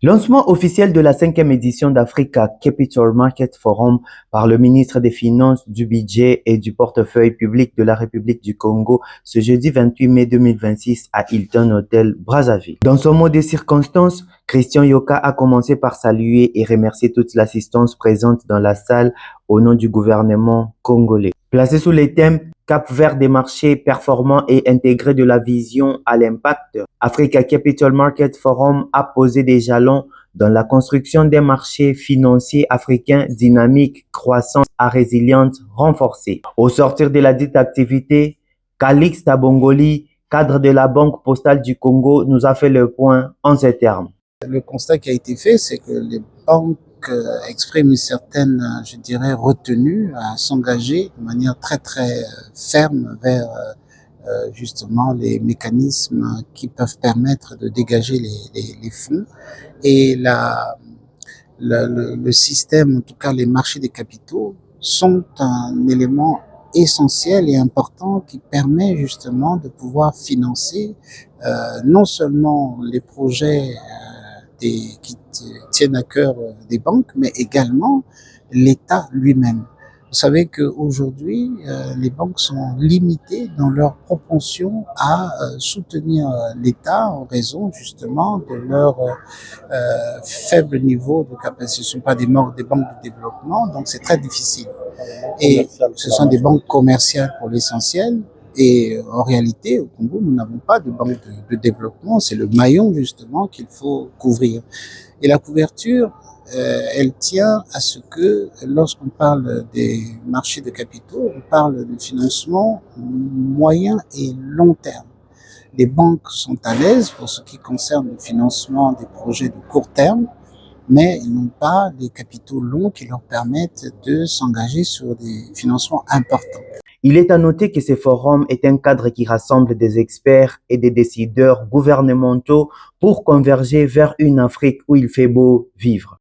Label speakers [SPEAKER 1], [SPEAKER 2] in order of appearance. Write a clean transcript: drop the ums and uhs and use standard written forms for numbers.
[SPEAKER 1] Lancement officiel de la 5e édition d'Africa Capital Market Forum par le ministre des Finances, du Budget et du Portefeuille public de la République du Congo ce jeudi 28 mai 2026 à Hilton Hotel Brazzaville. Dans son mot des circonstances, Christian Yoka a commencé par saluer et remercier toute l'assistance présente dans la salle au nom du gouvernement congolais. Placé sous les thèmes Cap vers des marchés performants et intégrés de la vision à l'impact, Africa Capital Market Forum a posé des jalons dans la construction des marchés financiers africains dynamiques, croissants à résilience renforcée. Au sortir de la dite activité, Calix Tabongoli, cadre de la Banque postale du Congo, nous a fait le point en ces termes.
[SPEAKER 2] Le constat qui a été fait, c'est que les banques expriment une certaine, je dirais, retenue à s'engager de manière très ferme vers justement les mécanismes qui peuvent permettre de dégager les fonds. Et le système, en tout cas les marchés des capitaux, sont un élément essentiel et important qui permet justement de pouvoir financer non seulement les projets qui tiennent à cœur des banques, mais également l'État lui-même. Vous savez qu'aujourd'hui, les banques sont limitées dans leur propension à soutenir l'État en raison justement de leur faible niveau de capacité. Ce ne sont pas des banques de développement, donc c'est très difficile. Et ce sont des banques commerciales pour l'essentiel. Et en réalité, au Congo, nous n'avons pas de banque de développement. C'est le maillon justement qu'il faut couvrir. Et la couverture, elle tient à ce que lorsqu'on parle des marchés de capitaux, on parle de financement moyen et long terme. Les banques sont à l'aise pour ce qui concerne le financement des projets de court terme, mais ils n'ont pas des capitaux longs qui leur permettent de s'engager sur des financements importants.
[SPEAKER 1] Il est à noter que ce forum est un cadre qui rassemble des experts et des décideurs gouvernementaux pour converger vers une Afrique où il fait beau vivre.